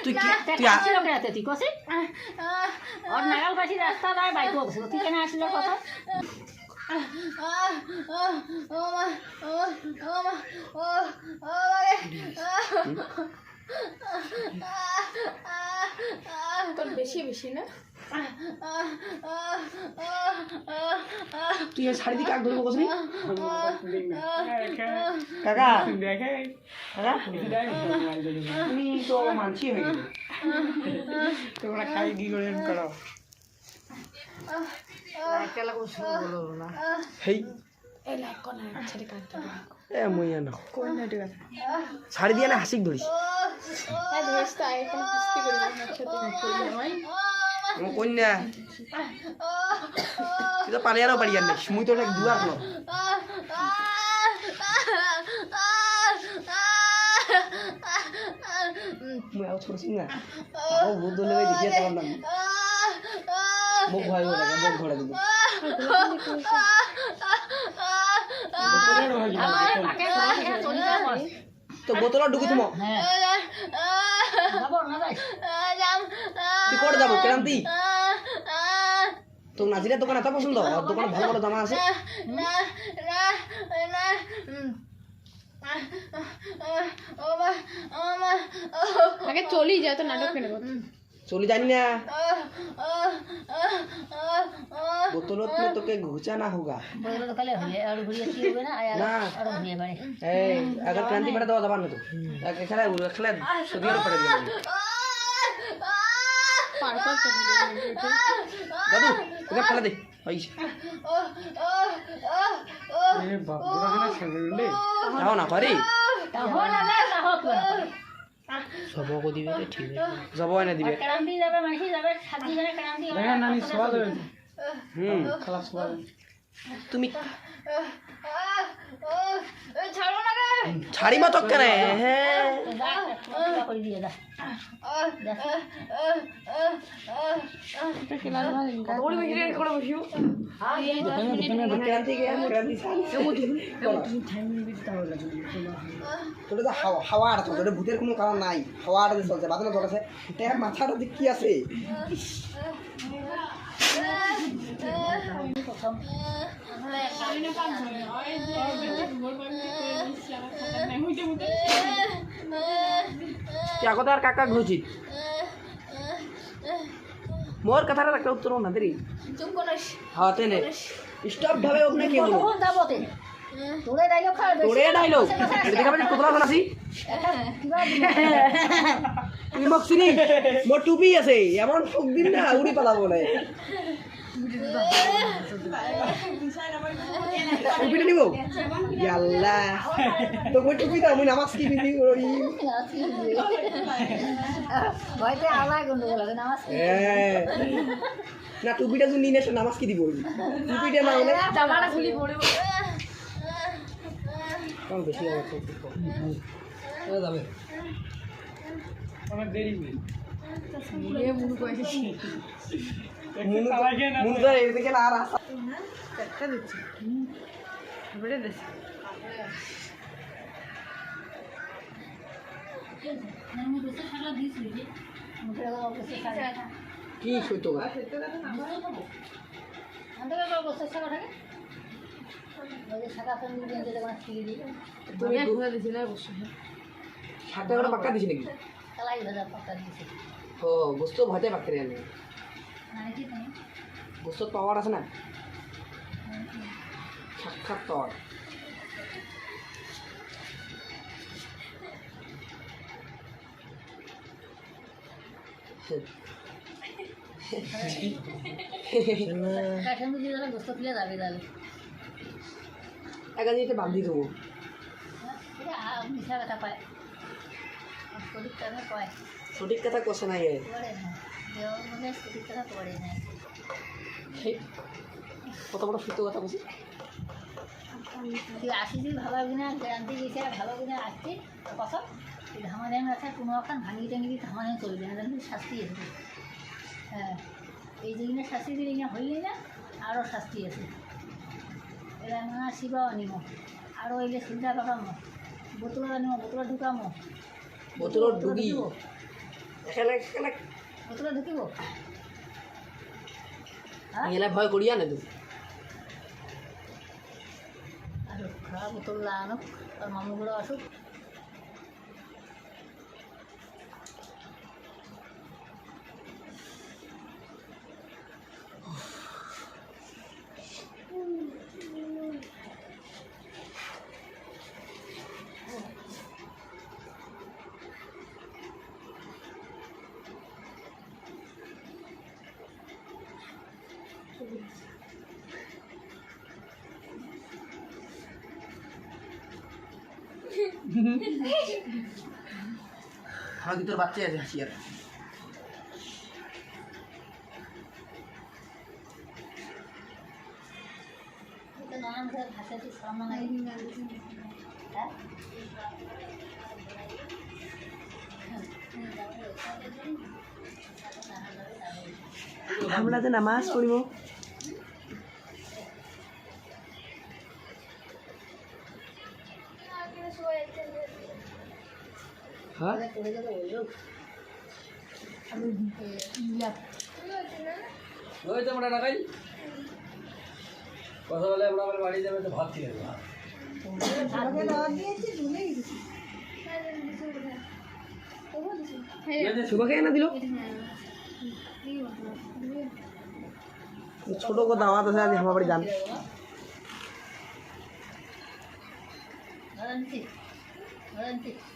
তুই তুই কছি ওর নাগাল পাশি রাস্তা দায় বাইক বসে তুই কেন আসলো কথা তোর বেশি বেশি না তুই শাড়ি দিয়ে কাক ধরবো কসনি কাকা কাকা তুমি তো মানছি হয়ে গেলে তোমরা খাই কি করে করো হেই এই লাইক কোন ছেড়ে কাটতে এ মইয়া না কোন ঠিক আছে শাড়ি দিয়ে না হাসিক ধরিস এই দোস্ত আই কোন কুস্তি করি না একসাথে করি ভাই ও কন্যা তুই তো পালিয়ারও পারি আর না মুই তো এক দুয়ার ন মুই আও ছোড়ছিস না ও বুদ্ধ লেগে দেখিয়ে তোমার নাম মুখ ভয় হয়ে লাগে মুখ ধরে দিবি তো বোতল ঢুকি তুমি তুই করে যাবো ক্রান্তি তো নাজিরের দোকান এত পছন্দ আর দোকানে ভালো ভালো জামা আছে আগে চলি যা তো নাটক কেন চলি জানি না बोतलों में तो के घुचाना होगा बोतल तो कले हुए और घुरिया की हुए ना आया और हुए बड़े ए अगर क्रांति बड़ा दवा दबा ना तो खेला सुधियार पड़ गया पार्पल कर दादू इधर खेला दे भाई ये बाबूरा ना खेलने आओ ना पारी हो ना हो तो सबो को दिबे तो ठीक है सबो ने दिबे क्रांति যাবে মাসি যাবে সাজি জনে ক্রান্তি देखा नानी स्वाद खलास स्वाद তুমি ছাড়ো না রে ছাড়ি মত করে হ্যাঁ করে দিয়ে দা ওরে বসে করে বসিও क्रांति के क्रांति তোটা তো হাওয়া আর তোটা ভূতের কোনো কারণ নাই হাওয়া আর চলছে বাদনা চলছে এটা মাথাটা দিক কি আছে আগতে আর কাকা ঘুরছি মোর কথাটা একটা উত্তর না দেরি চুপ করিস হ্যাঁ তেনে স্টপ ঢাবে ওখানে কি হলো কোন দাবতে তোরে ডাইলগ খাবে তোরে ডাইলগ এটা দেখা পাচ্ছি কতলা শোনাছি তুই মোক চিনি মোর টুপি আছে এমন ফুক দিন না উড়ি পালাবো না টুপিটা নিব ইয়াল্লা তো মই টুপি দাও মই নামাজ কি দিবি ওই হয়তো আলাদা গন্ডগোল আছে নামাজ না টুপিটা যদি নিয়ে এসে নামাজ কি দিব টুপিটা না হলে জামাটা খুলি পড়ে কম বেশি আছে যাবে অনেক দেরি হয়ে ये मुनु को ऐसे মুন ধরে এদিকে না আর আসা একটা দিচ্ছি বড় দিচ্ছি আমি বসে থাকলা দিস লিখে মুখে বসে থাকা কি সইতো আমরা বসে থাকা থাকে ওই শাখা ফোন দিয়ে যেতে কোন ঠিক দিয়ে তুমি ঘুরে দিছি না বসে 60 টাকা পাক্কা দিছি নাকি কালাই ভাজা পাতা দিয়েছে ও গোস্ত ভাতে পাক্কা রে আমি মানে কি তুমি গোস্ত পাওয়ার আছে না সাক্ষাৎ পাওয়ার কাঠের দিয়ে গোস্ত তুলে যাবে তাহলে একা দিয়ে বাদ দিয়ে দেবো এটা মিশা কথা পায় সঠিক কথা পায় সঠিক কথা কোসে নাই পড়ে না দেওয়া মনে সঠিক কথা পড়ে না কত বড় সত্য কথা বলছি তুই আসিস ভালো কিনা গ্যারান্টি দিয়েছে ভালো কিনা আসছিস কথা ধামাধাম আছে কোনো এখন ভাঙি টাঙি ধামাধাম চলবে না জানি শাস্তি আছে হ্যাঁ এই যে শাস্তি দিলে না হইলে না আরও শাস্তি আছে এরা না আসিব আনিব আৰু এলে চিন্তা পাকাম বোতলত আনিব বোতলত ঢুকাম বোতলত ঢুকি খেলে খেলে বোতলে ঢুকিব হ্যাঁ এলা ভয় করিয়া না তুমি আর খারাপ বোতল আনুক আর মামুগুলো আসুক আমার ভিতর বাচ্চা আছে হাসিয়ার নানান ভাষা তো সামনে নাই হ্যাঁ আমরা যে নামাজ পড়িব হ্যাঁ পড়ে যাবে ওই লোক ওই তো আমরা লাগাই কথা বলে আমরা আমার বাড়ি যাবে তো ভাত খেয়ে শুভকে এনে দিল ছোট কো দাওয়াত আছে আজ আমার বাড়ি যান ঠিক